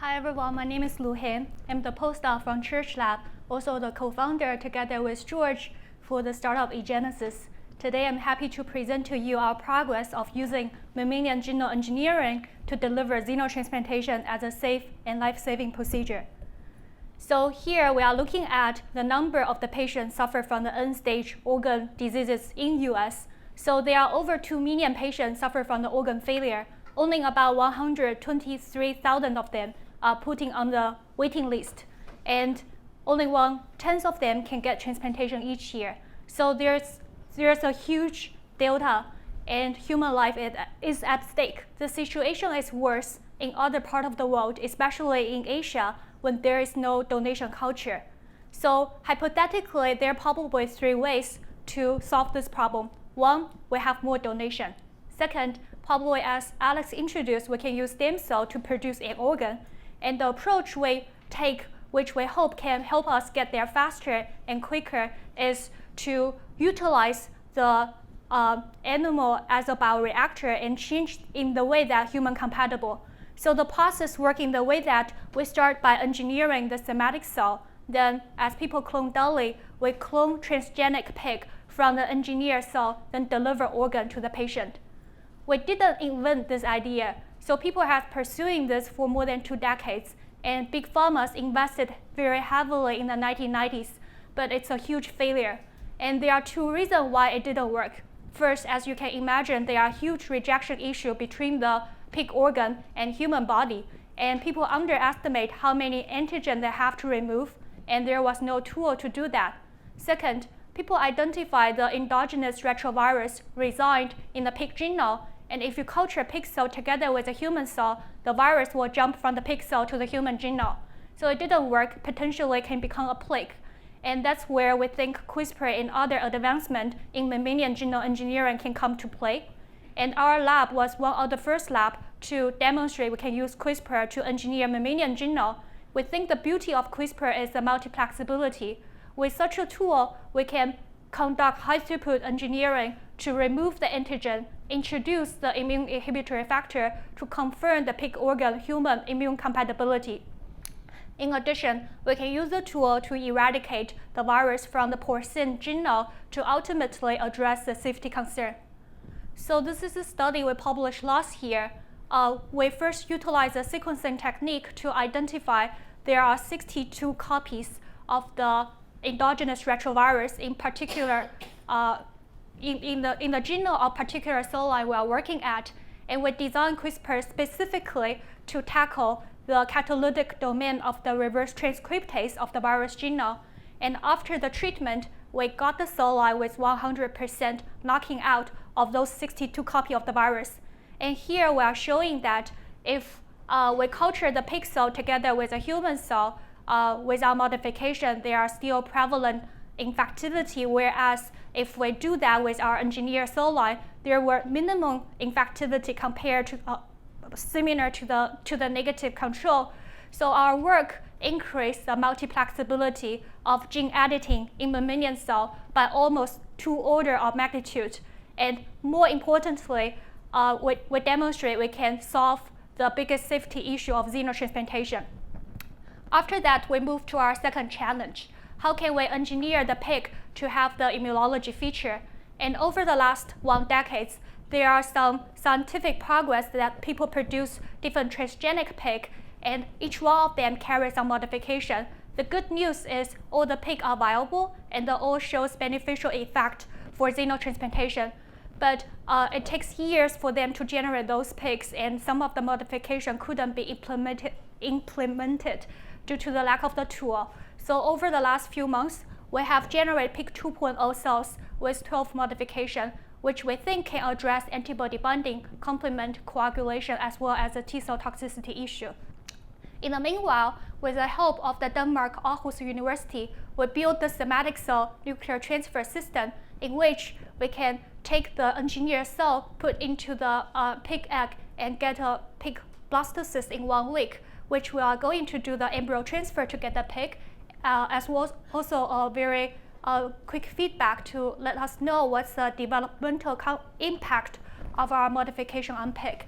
Hi everyone, my name is Luhan. I'm the postdoc from Church Lab, also the co-founder together with George for the startup eGenesis. Today I'm happy to present to you our progress of using mammalian genome engineering to deliver xenotransplantation as a safe and life-saving procedure. So here we are looking at the number of the patients suffer from the end-stage organ diseases in US. So there are over 2 million patients suffer from the organ failure. Only about 123,000 of them are putting on the waiting list, and only 1/10 of them can get transplantation each year. So there's a huge delta, and human life is at stake. The situation is worse in other parts of the world, especially in Asia, when there is no donation culture. So hypothetically, there are probably 3 ways to solve this problem. 1, we have more donation. Second, probably as Alex introduced, we can use stem cell to produce an organ. And the approach we take, which we hope can help us get there faster and quicker, is to utilize the animal as a bioreactor and change in the way that human compatible. So the process works in the way that we start by engineering the somatic cell. Then as people clone Dolly, we clone transgenic pig from the engineered cell, then deliver organ to the patient. We didn't invent this idea, so people have pursuing this for more than 2 decades, and big pharmas invested very heavily in the 1990s, but it's a huge failure. And there are 2 reasons why it didn't work. First, as you can imagine, there are huge rejection issues between the pig organ and human body, and people underestimate how many antigens they have to remove, and there was no tool to do that. Second, people identify the endogenous retrovirus resigned in the pig genome, and if you culture pig cell together with a human cell, the virus will jump from the pig cell to the human genome. So it didn't work, potentially can become a plague. And that's where we think CRISPR and other advancements in mammalian genome engineering can come to play. And our lab was one of the first labs to demonstrate we can use CRISPR to engineer mammalian genome. We think the beauty of CRISPR is the multiplexability. With such a tool, we can conduct high-throughput engineering to remove the antigen, introduce the immune inhibitory factor to confirm the pig organ human immune compatibility. In addition, we can use the tool to eradicate the virus from the porcine genome to ultimately address the safety concern. So this is a study we published last year. We first utilized a sequencing technique to identify there are 62 copies of the endogenous retrovirus, in particular in the genome of particular cell line we are working at, and we designed CRISPR specifically to tackle the catalytic domain of the reverse transcriptase of the virus genome. And after the treatment, we got the cell line with 100% knocking out of those 62 copies of the virus. And here we are showing that if we culture the pig cell together with a human cell, without modification, there are still prevalent infectivity, whereas if we do that with our engineered cell line, there were minimum infectivity compared to similar to the negative control. So our work increased the multiplexability of gene editing in mammalian cell by almost 2 orders of magnitude. And more importantly, we demonstrate we can solve the biggest safety issue of xenotransplantation. After that, we move to our second challenge. How can we engineer the pig to have the immunology feature? And over the last 1 decade, there are some scientific progress that people produce different transgenic pig, and each one of them carries some modification. The good news is all the pigs are viable, and they all shows beneficial effect for xenotransplantation. But it takes years for them to generate those pigs, and some of the modification couldn't be implemented due to the lack of the tool. So over the last few months, we have generated pig 2.0 cells with 12 modifications, which we think can address antibody binding, complement, coagulation, as well as the T-cell toxicity issue. In the meanwhile, with the help of the Denmark Aarhus University, we built the somatic cell nuclear transfer system in which we can take the engineered cell, put into the pig egg, and get a pig blastocyst in 1 week, which we are going to do the embryo transfer to get the pig, as well as also a very quick feedback to let us know what's the developmental impact of our modification on pig.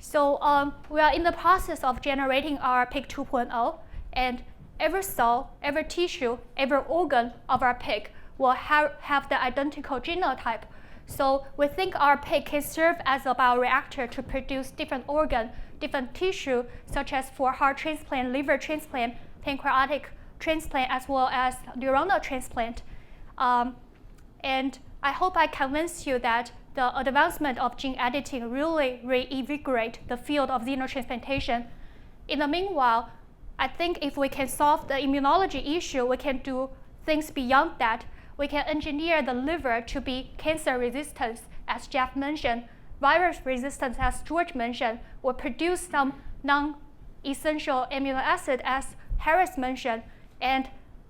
So we are in the process of generating our pig 2.0, and every cell, every tissue, every organ of our pig will have the identical genotype. So we think our pig can serve as a bioreactor to produce different organ, different tissue, such as for heart transplant, liver transplant, pancreatic transplant, as well as neuronal transplant. And I hope I convinced you that the advancement of gene editing really reinvigorate the field of xenotransplantation. In the meanwhile, I think if we can solve the immunology issue, we can do things beyond that. We can engineer the liver to be cancer resistant, as Jeff mentioned, virus resistance, as George mentioned, or produce some non-essential amino acid, as Harris mentioned, and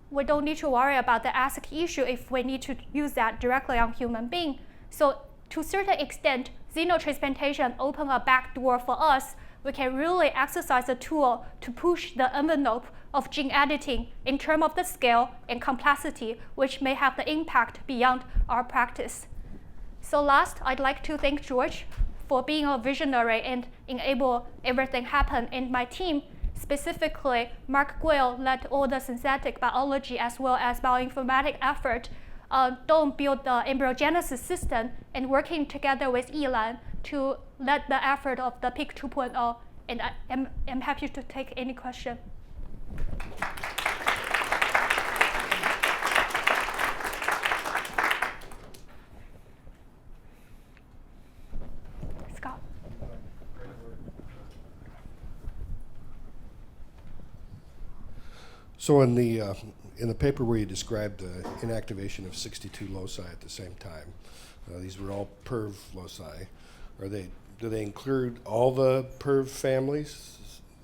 we don't need to worry about the ethics issue if we need to use that directly on human being. So to a certain extent, xenotransplantation open a back door for us. We can really exercise a tool to push the envelope of gene editing in terms of the scale and complexity, which may have the impact beyond our practice. So last, I'd like to thank George for being a visionary and enable everything happen. And my team, specifically Mark Guile, led all the synthetic biology as well as bioinformatics effort. Don't build the embryogenesis system, and working together with Elon to lead the effort of the pig 2.0. And I'm happy to take any question. Scott. So in the paper where you described the inactivation of 62 loci at the same time, these were all PERV loci. Do they include all the PERV families,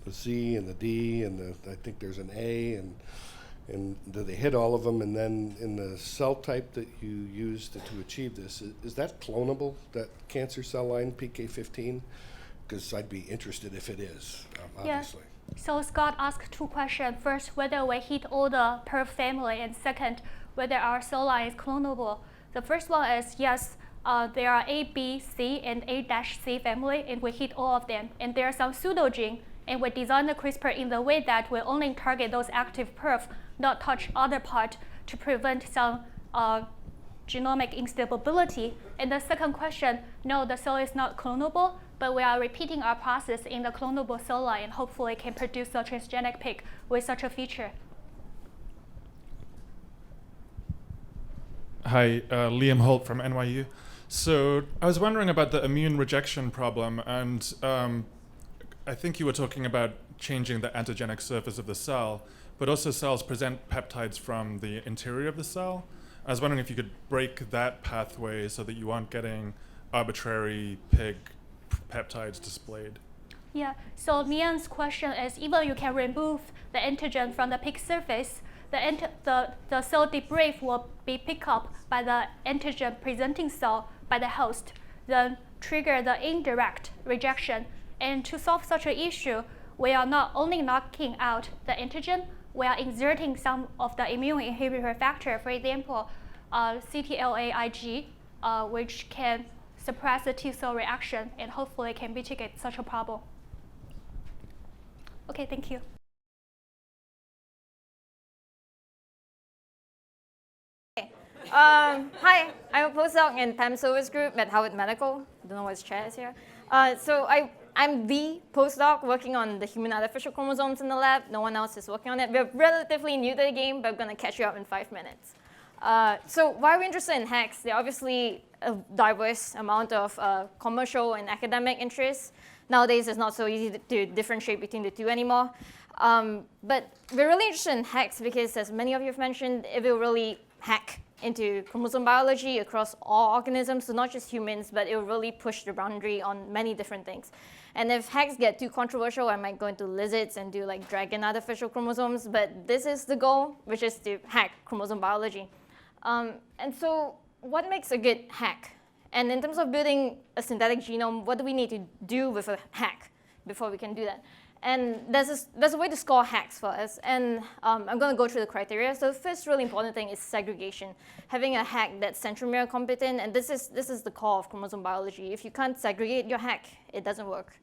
the C and the D, and I think there's an A, and do they hit all of them? And then in the cell type that you used to achieve this, is that clonable, that cancer cell line PK15? Because I'd be interested if it is, obviously. Yeah. So Scott asked two questions. First, whether we hit all the PERV family, and second, whether our cell line is clonable. The first one is yes, there are A, B, C, and A-C family, and we hit all of them. And there are some pseudogene, and we designed the CRISPR in the way that we only target those active PERV, not touch other part to prevent some genomic instability. And the second question, no, the cell is not clonable, but we are repeating our process in the clonable cell line and hopefully can produce a transgenic pig with such a feature. Hi, Liam Holt from NYU. So I was wondering about the immune rejection problem, and I think you were talking about changing the antigenic surface of the cell, but also cells present peptides from the interior of the cell. I was wondering if you could break that pathway so that you aren't getting arbitrary pig peptides displayed. Yeah, so Lian's question is, even you can remove the antigen from the pig surface, the cell debrief will be picked up by the antigen presenting cell by the host, then trigger the indirect rejection. And to solve such an issue, we are not only knocking out the antigen, we are inserting some of the immune inhibitor factor, for example, CTLA-IG, which can suppress the T-cell reaction and hopefully can mitigate such a problem. Okay, thank you. Hi, I'm a postdoc in Pam Silver's group at Harvard Medical. I don't know what his chair is here. So I'm the postdoc working on the human artificial chromosomes in the lab. No one else is working on it. We're relatively new to the game, but I'm going to catch you up in 5 minutes. So why are we interested in HECs? There are obviously a diverse amount of commercial and academic interests. Nowadays, it's not so easy to differentiate between the two anymore. But we're really interested in HECs because, as many of you have mentioned, it will really hack into chromosome biology across all organisms, so not just humans, but it will really push the boundary on many different things. And if HECs get too controversial, I might go into lizards and do like dragon artificial chromosomes, but this is the goal, which is to hack chromosome biology. And so what makes a good hack? And in terms of building a synthetic genome, what do we need to do with a hack before we can do that? And there's a way to score hacks for us, and I'm going to go through the criteria. So the first really important thing is segregation. Having a hack that's centromere competent, and this is the core of chromosome biology. If you can't segregate your hack, it doesn't work.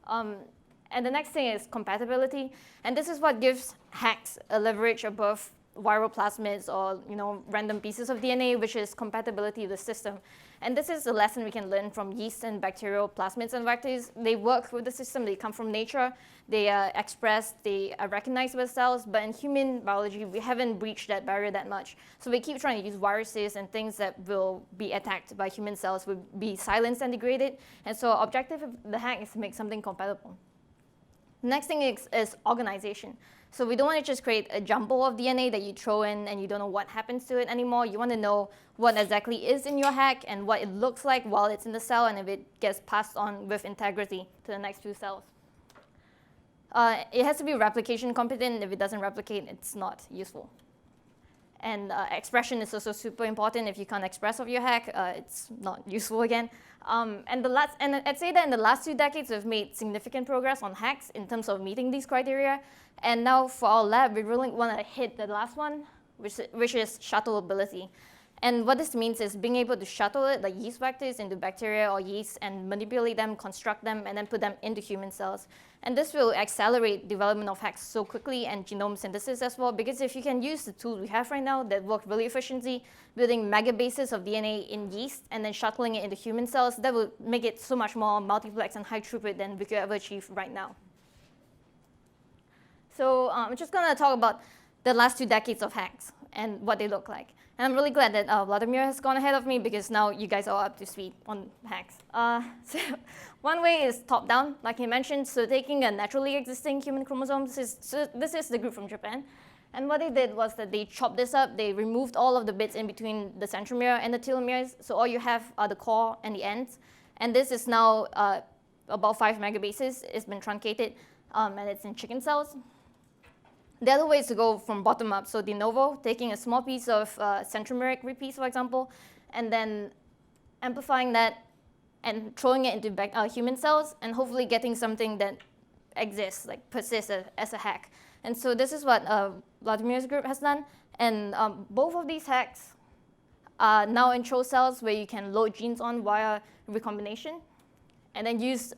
And the next thing is compatibility. And this is what gives hacks a leverage above viral plasmids or random pieces of DNA, which is compatibility with the system. And this is a lesson we can learn from yeast and bacterial plasmids and vectors. They work with the system, they come from nature, they are expressed, they are recognized with cells, but in human biology, we haven't breached that barrier that much. So we keep trying to use viruses and things that will be attacked by human cells will be silenced and degraded. And so our objective of the hack is to make something compatible. The next thing is organization. So we don't want to just create a jumble of DNA that you throw in and you don't know what happens to it anymore. You want to know what exactly is in your hack and what it looks like while it's in the cell and if it gets passed on with integrity to the next few cells. It has to be replication competent. If it doesn't replicate, it's not useful. And expression is also super important. If you can't express of your hack, it's not useful again. And I'd say that in the last 2 decades, we've made significant progress on hacks in terms of meeting these criteria. And now for our lab, we really want to hit the last one, which is shuttle ability. And what this means is being able to shuttle it, like yeast vectors, into bacteria or yeast and manipulate them, construct them, and then put them into human cells. And this will accelerate development of hacks so quickly and genome synthesis as well, because if you can use the tools we have right now that work really efficiently, building megabases of DNA in yeast and then shuttling it into human cells, that will make it so much more multiplex and high throughput than we could ever achieve right now. So I'm just going to talk about the last 2 decades of hacks and what they look like. And I'm really glad that Vladimir has gone ahead of me because now you guys are up to speed on hacks. So one way is top-down, like he mentioned. So taking a naturally existing human chromosome, this is the group from Japan. And what they did was that they chopped this up. They removed all of the bits in between the centromere and the telomeres. So all you have are the core and the ends. And this is now about 5 megabases. It's been truncated, and it's in chicken cells. The other way is to go from bottom up, so de novo, taking a small piece of centromeric repeats, for example, and then amplifying that and throwing it into human cells, and hopefully getting something that exists, like persists as a hack. And so this is what Vladimir's group has done. And both of these hacks are now in CHO cells where you can load genes on via recombination, and then use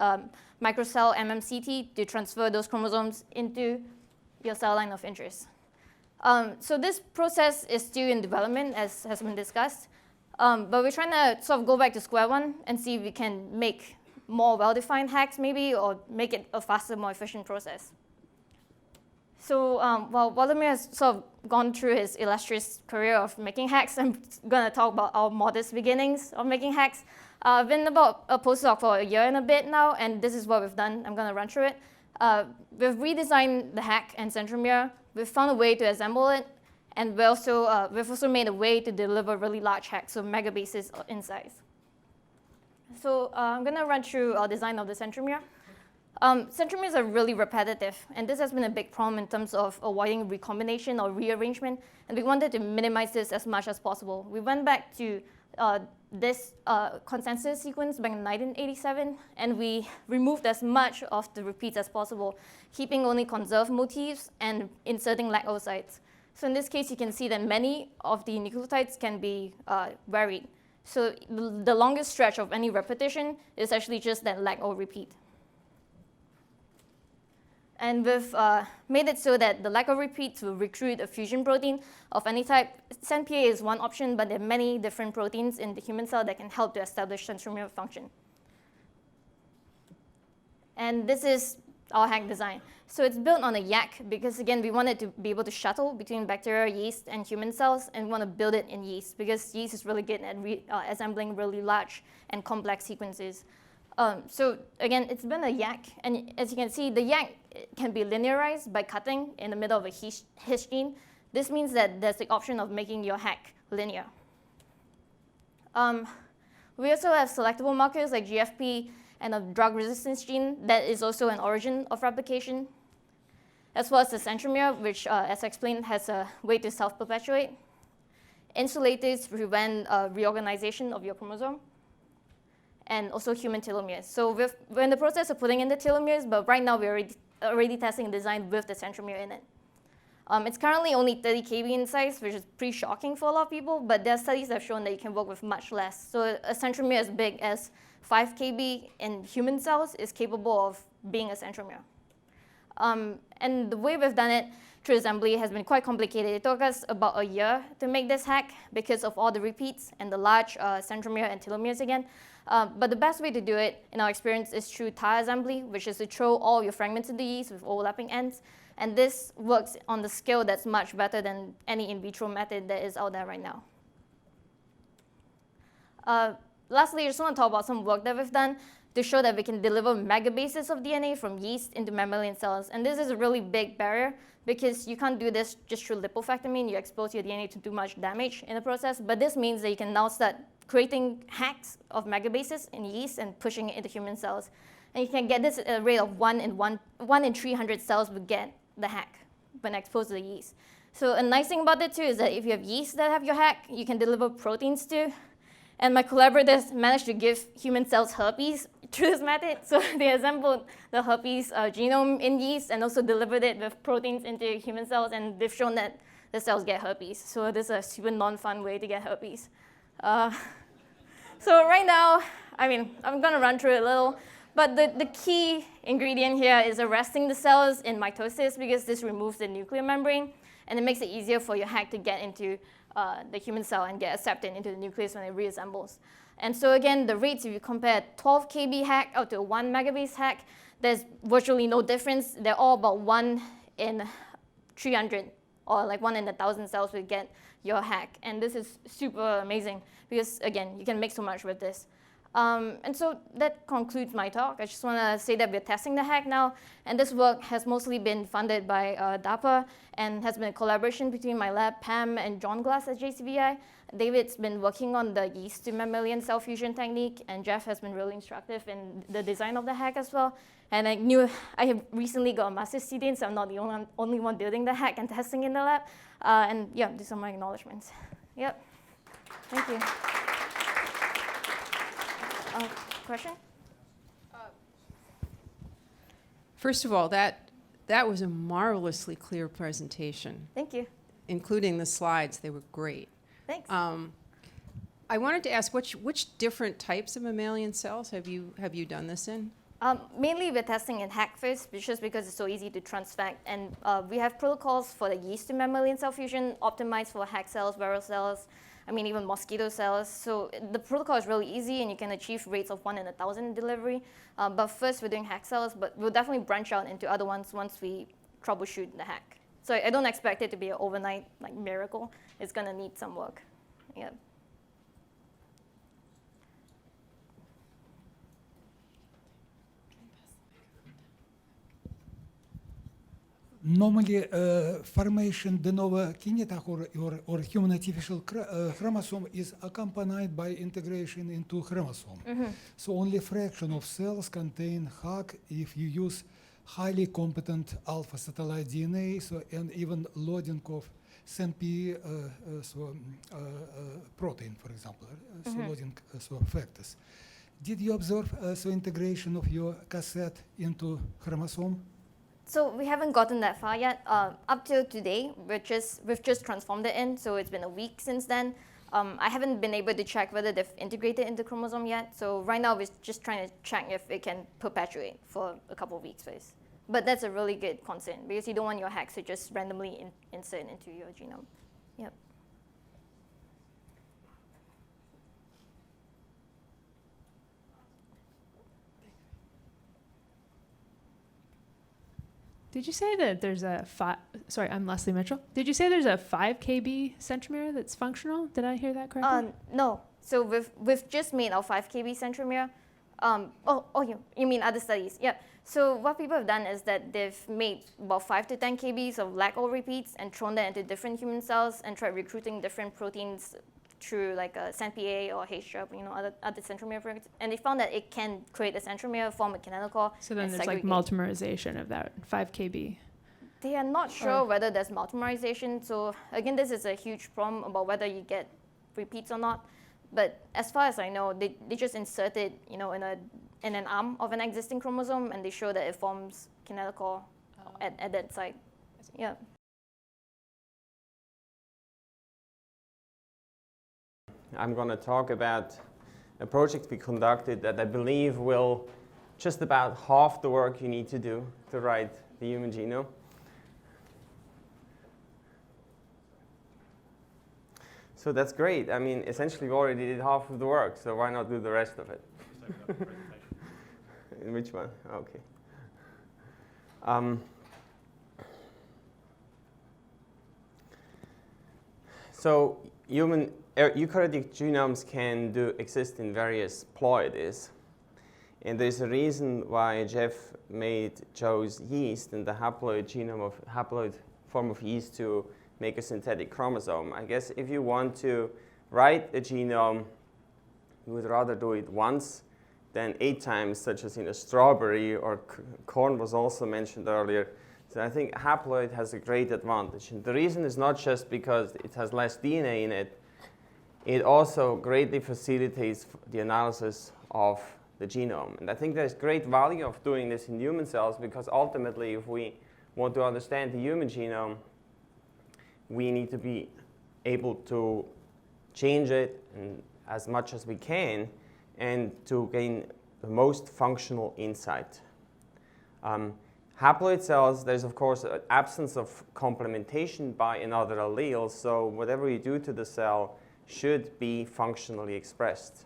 microcell MMCT to transfer those chromosomes into your cell line of interest. So this process is still in development, as has been discussed. But we're trying to sort of go back to square one and see if we can make more well-defined hacks maybe, or make it a faster, more efficient process. So while Vladimir has sort of gone through his illustrious career of making hacks, I'm going to talk about our modest beginnings of making hacks. I've been about a postdoc for a year and a bit now, and this is what we've done. I'm going to run through it. We've redesigned the hack and centromere. We've found a way to assemble it, and we've also made a way to deliver really large hacks, so megabases in size. So I'm going to run through our design of the centromere. Centromeres are really repetitive, and this has been a big problem in terms of avoiding recombination or rearrangement, and we wanted to minimize this as much as possible. We went back to this consensus sequence back in 1987, and we removed as much of the repeats as possible, keeping only conserved motifs and inserting lag oocytes. So in this case, you can see that many of the nucleotides can be varied. So the longest stretch of any repetition is actually just that lag O repeat. And we've made it so that the lag O repeats will recruit a fusion protein of any type. CENPA is one option, but there are many different proteins in the human cell that can help to establish centromere function. And this is our hack design. So it's built on a yak because, again, we wanted to be able to shuttle between bacteria, yeast, and human cells, and we want to build it in yeast because yeast is really good at assembling really large and complex sequences. So again, it's been a yak, and as you can see, the yak can be linearized by cutting in the middle of a his gene. This means that there's the option of making your hack linear. We also have selectable markers like GFP and a drug resistance gene that is also an origin of replication, as well as the centromere, which, as I explained, has a way to self-perpetuate. Insulators prevent reorganization of your chromosome, and also human telomeres. So we're in the process of putting in the telomeres, but right now we're already testing design with the centromere in it. It's currently only 30 kb in size, which is pretty shocking for a lot of people, but there are studies that have shown that you can work with much less. So a centromere as big as 5 kb in human cells is capable of being a centromere. And the way we've done it through assembly has been quite complicated. It took us about a year to make this hack because of all the repeats and the large centromere and telomeres again. But the best way to do it, in our experience, is through tire assembly, which is to throw all your fragments into yeast with overlapping ends. And this works on the scale that's much better than any in vitro method that is out there right now. Lastly, I just want to talk about some work that we've done to show that we can deliver megabases of DNA from yeast into mammalian cells. And this is a really big barrier because you can't do this just through lipofectomy. You expose your DNA to too much damage in the process. But this means that you can now start creating hacks of megabases in yeast and pushing it into human cells. And you can get this at a rate of 1 in 300 cells would get the hack when exposed to the yeast. So a nice thing about it too is that if you have yeast that have your hack, you can deliver proteins too. And my collaborators managed to give human cells herpes through this method. So they assembled the herpes genome in yeast and also delivered it with proteins into human cells, and they've shown that the cells get herpes. So this is a super non-fun way to get herpes. So right now, I'm going to run through it a little. But the key ingredient here is arresting the cells in mitosis because this removes the nuclear membrane, and it makes it easier for your hack to get into the human cell and get accepted into the nucleus when it reassembles. And so again, the rates, if you compare 12 kb hack out to a 1 megabase hack, there's virtually no difference. They're all about 1 in 300, or like 1 in 1,000 cells will get your hack. And this is super amazing because, again, you can make so much with this. And so that concludes my talk. I just want to say that we're testing the hack now, and this work has mostly been funded by DARPA and has been a collaboration between my lab, Pam, and John Glass at JCVI. David's been working on the yeast to mammalian cell fusion technique, and Jeff has been really instructive in the design of the hack as well. And I have recently got a master's student, so I'm not the only one building the hack and testing in the lab. And yeah, these are my acknowledgements. Yep. Thank you. Question? First of all, that was a marvelously clear presentation, Thank you. including the slides. They were great. Thanks. I wanted to ask which different types of mammalian cells have you done this in? Mainly we're testing in hack first, just because it's so easy to transfect. And we have protocols for the yeast to mammalian cell fusion, optimized for hack cells, viral cells, even mosquito cells. So the protocol is really easy, and you can achieve rates of 1 in 1,000 delivery. But first we're doing hack cells, but we'll definitely branch out into other ones once we troubleshoot the hack. So I don't expect it to be an overnight miracle. It's going to need some work. Yeah. Normally, formation de novo kinetach or human artificial chromosome is accompanied by integration into chromosome. So only fraction of cells contain HAC if you use highly competent alpha satellite DNA, and even loading of SNP protein, for example, loading factors. Did you observe integration of your cassette into chromosome? So we haven't gotten that far yet. Up till today, we've just transformed it in, so it's been a week since then. I haven't been able to check whether they've integrated into chromosome yet. So right now, we're just trying to check if it can perpetuate for a couple of weeks first. But that's a really good concern because you don't want your hacks to just randomly insert into your genome. Yep. Did you say that there's a sorry, I'm Leslie Mitchell. Did you say there's a 5 kb centromere that's functional? Did I hear that correctly? No. So we've just made our 5 kb centromere. You mean other studies? Yeah. So what people have done is that they've made about 5 to 10 kbs of lag-all repeats and thrown that into different human cells and tried recruiting different proteins through like a SNPA or HGP, other centromere programs. And they found that it can create a centromere, form a kinetochore. So then there's like multimerization of that 5 kb. They are not sure whether there's multimerization. So again, this is a huge problem about whether you get repeats or not. But as far as I know, they just insert it, in an arm of an existing chromosome, and they show that it forms kinetochore at that site. Yeah. I'm going to talk about a project we conducted that I believe will just about half the work you need to do to write the human genome. So that's great. I mean, essentially we already did half of the work, so why not do the rest of it? Which one? Okay. So human eukaryotic genomes can exist in various ploidies. And there's a reason why Jeff chose yeast and the haploid form of yeast to make a synthetic chromosome. I guess if you want to write a genome, you would rather do it once than 8 times, such as in a strawberry, or corn was also mentioned earlier. So I think haploid has a great advantage. And the reason is not just because it has less DNA in it, it also greatly facilitates the analysis of the genome. And I think there's great value of doing this in human cells, because ultimately if we want to understand the human genome, we need to be able to change it as much as we can and to gain the most functional insight. Haploid cells, there's of course an absence of complementation by another allele, so whatever you do to the cell should be functionally expressed.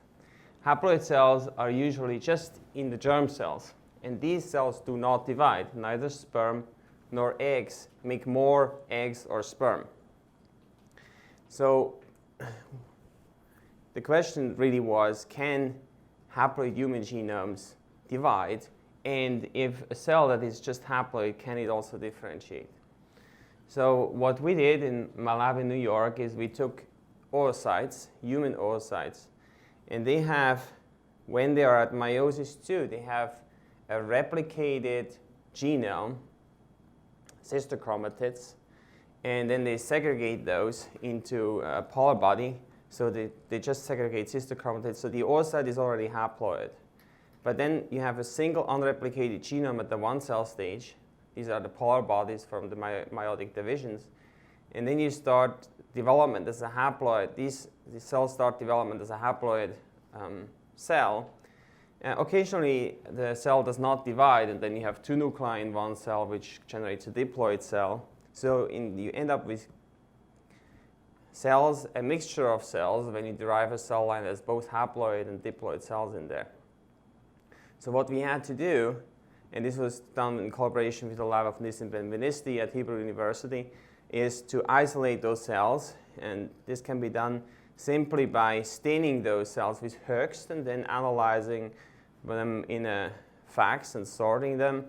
Haploid cells are usually just in the germ cells, and these cells do not divide. Neither sperm nor eggs make more eggs or sperm. So the question really was, can haploid human genomes divide? And if a cell that is just haploid, can it also differentiate? So what we did in my lab in New York is we took oocytes, human oocytes, and they have, when they are at meiosis II, they have a replicated genome, sister chromatids, and then they segregate those into a polar body. So they just segregate sister chromatids. So the oocyte is already haploid. But then you have a single unreplicated genome at the one cell stage. These are the polar bodies from the meiotic divisions. And then you start development as a haploid. These cells start development as a haploid cell. Occasionally, the cell does not divide, and then you have 2 nuclei in one cell, which generates a diploid cell. So you end up with cells, a mixture of cells, when you derive a cell line that's both haploid and diploid cells in there. So what we had to do, and this was done in collaboration with the lab of Nissim Ben-Venisti at Hebrew University, is to isolate those cells. And this can be done simply by staining those cells with Höchst and then analyzing them in a fax and sorting them.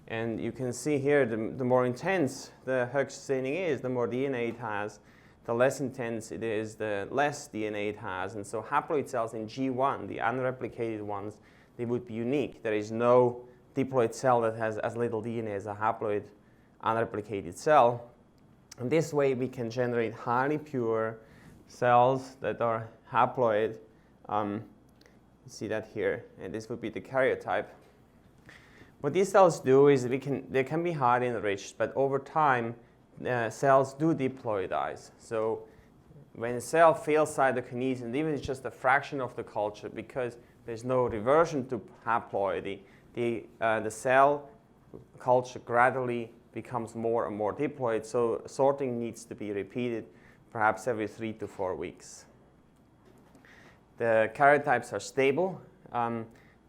And you can see here, the more intense the Höchst staining is, the more DNA it has. The less intense it is, the less DNA it has. And so haploid cells in G1, the unreplicated ones, they would be unique. There is no diploid cell that has as little DNA as a haploid unreplicated cell. And this way we can generate highly pure cells that are haploid. You see that here, and this would be the karyotype. What these cells do is they can be highly enriched, but over time cells do diploidize. So when a cell fails cytokinesis, and even it's just a fraction of the culture, because there's no reversion to haploidy, the cell culture gradually becomes more and more diploid, so sorting needs to be repeated perhaps every 3 to 4 The karyotypes are stable.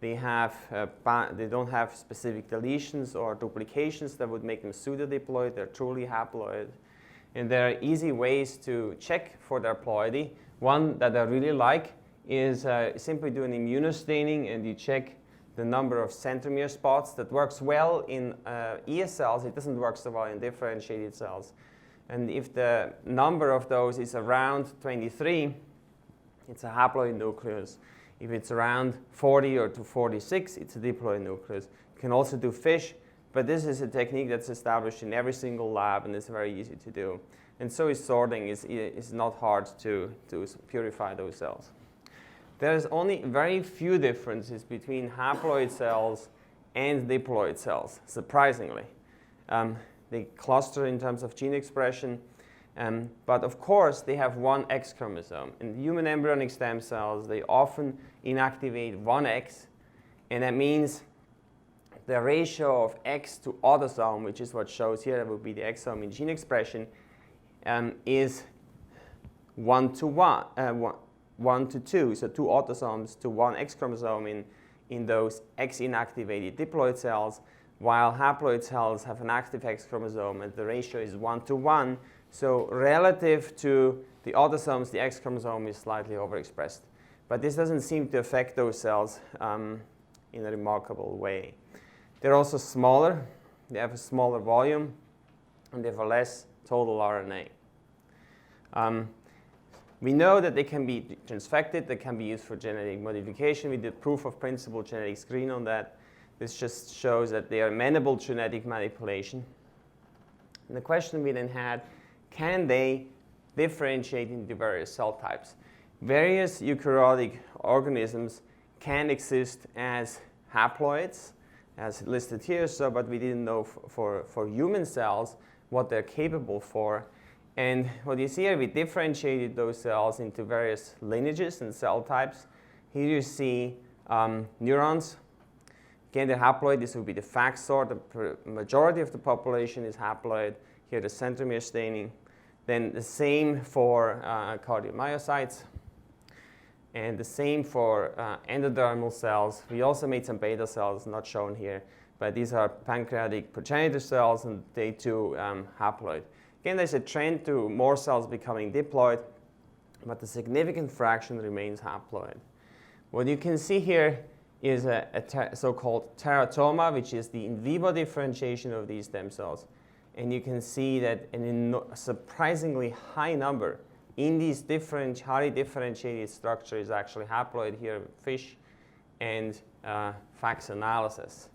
They don't have specific deletions or duplications that would make them pseudodiploid. They're truly haploid. And there are easy ways to check for their ploidy. One that I really like is simply do an immunostaining, and you check the number of centromere spots. That works well in ES cells. It doesn't work so well in differentiated cells. And if the number of those is around 23, it's a haploid nucleus. If it's around 40 or to 46, it's a diploid nucleus. You can also do FISH, but this is a technique that's established in every single lab, and it's very easy to do. And so is sorting. It's not hard to purify those cells. There's only very few differences between haploid cells and diploid cells, surprisingly. They cluster in terms of gene expression. But of course, they have one X chromosome. In human embryonic stem cells, they often inactivate one X, and that means the ratio of X to autosome, which is what shows here, that would be the exome in gene expression, is 1 to 2, so 2 autosomes to 1 X chromosome in those X inactivated diploid cells, while haploid cells have an active X chromosome, and the ratio is 1 to 1. So relative to the autosomes, the X chromosome is slightly overexpressed. But this doesn't seem to affect those cells in a remarkable way. They're also smaller. They have a smaller volume, and they have a less total RNA. We know that they can be transfected. They can be used for genetic modification. We did proof of principle genetic screen on that. This just shows that they are amenable to genetic manipulation. And the question we then had, can they differentiate into various cell types? Various eukaryotic organisms can exist as haploids, as listed here, but we didn't know for human cells what they're capable for. And what you see here, we differentiated those cells into various lineages and cell types. Here you see neurons. Again, they're haploid. This would be the FACS sort. The majority of the population is haploid. Here, the centromere staining. Then the same for cardiomyocytes. And the same for endodermal cells. We also made some beta cells, not shown here. But these are pancreatic progenitor cells, and they too haploid. Again, there's a trend to more cells becoming diploid, but the significant fraction remains haploid. What you can see here is a so-called teratoma, which is the in vivo differentiation of these stem cells. And you can see that a surprisingly high number in these highly differentiated structure is actually haploid here, fish, and FACS analysis.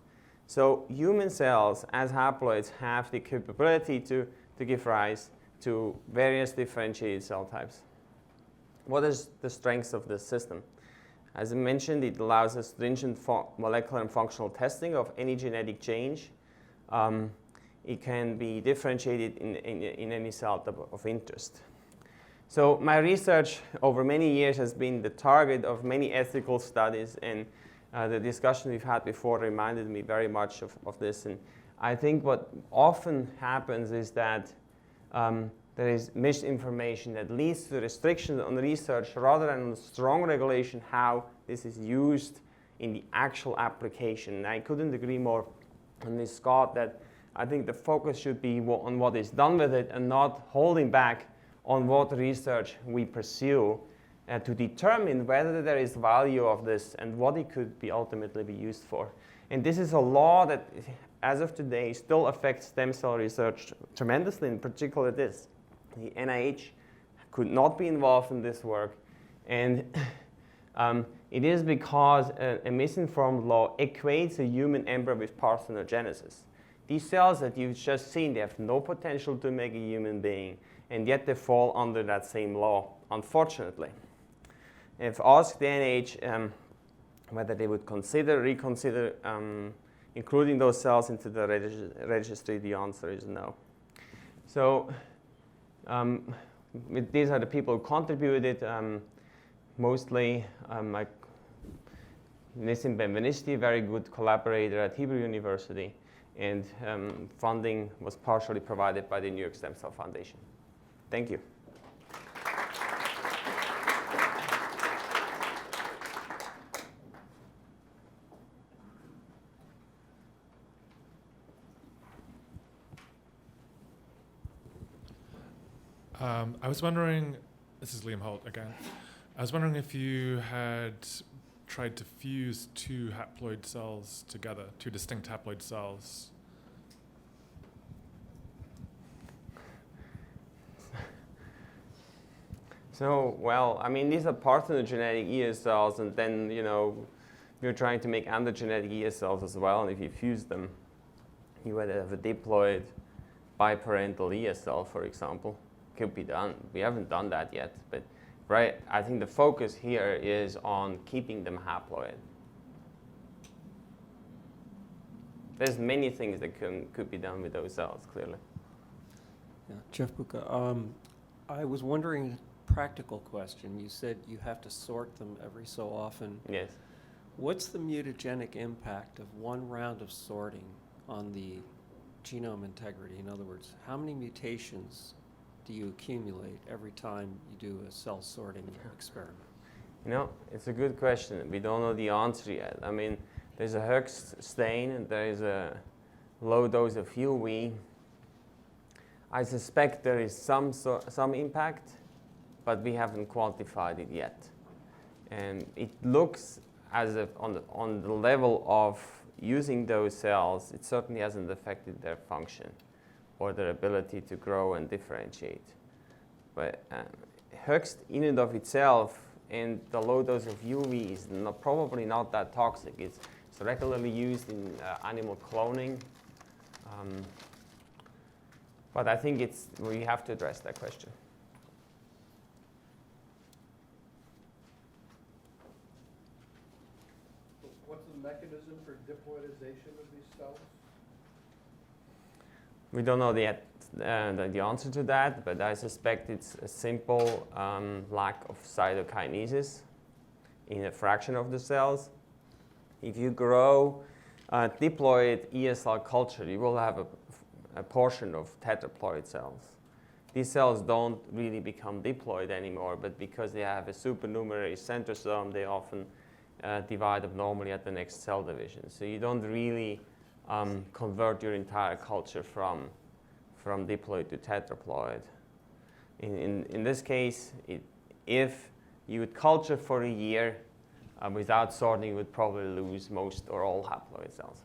So human cells as haploids have the capability to give rise to various differentiated cell types. What is the strengths of this system? As I mentioned, it allows us stringent molecular and functional testing of any genetic change. It can be differentiated in any cell type of interest. So my research over many years has been the target of many ethical studies, and the discussion we've had before reminded me very much of this. And I think what often happens is that there is misinformation that leads to restrictions on research rather than on strong regulation how this is used in the actual application. And I couldn't agree more on this, Scott, that I think the focus should be on what is done with it and not holding back on what research we pursue to determine whether there is value of this and what it could be ultimately be used for. And this is a law that, as of today, still affects stem cell research tremendously, in particular this. The NIH could not be involved in this work, and it is because a misinformed law equates a human embryo with parthenogenesis. These cells that you've just seen, they have no potential to make a human being, and yet they fall under that same law, unfortunately. If asked the NIH whether they would reconsider including those cells into the registry, the answer is no. So these are the people who contributed, mostly like Nissim Benvenisti, very good collaborator at Hebrew University, and funding was partially provided by the New York Stem Cell Foundation. Thank you. I was wondering, this is Liam Holt again. I was wondering if you had tried to fuse two haploid cells together, two distinct haploid cells. So, well, I mean, these are parthenogenetic ES cells, and then, you know, you're trying to make endogenetic ES cells as well, and if you fuse them, you would have a diploid biparental ES cell, for example. Could be done. We haven't done that yet, but right, I think the focus here is on keeping them haploid. There's many things that could be done with those cells, clearly. Yeah, Jeff Buka. I was wondering, practical question. You said you have to sort them every so often. Yes. What's the mutagenic impact of one round of sorting on the genome integrity? In other words, how many mutations do you accumulate every time you do a cell sorting experiment? You know, it's a good question. We don't know the answer yet. I mean, there's a Hoechst stain and there is a low dose of UV. I suspect there is some impact, but we haven't quantified it yet. And it looks as if on the level of using those cells, it certainly hasn't affected their function or their ability to grow and differentiate. But Hoechst in and of itself and the low dose of UV is probably not that toxic. It's regularly used in animal cloning. But I think we have to address that question. What's the mechanism for diploidization of these cells? We don't know yet the answer to that, but I suspect it's a simple lack of cytokinesis in a fraction of the cells. If you grow a diploid ESL culture, you will have a portion of tetraploid cells. These cells don't really become diploid anymore, but because they have a supernumerary centrosome, they often divide abnormally at the next cell division. So you don't really convert your entire culture from diploid to tetraploid. In this case, if you would culture for a year without sorting, you would probably lose most or all haploid cells.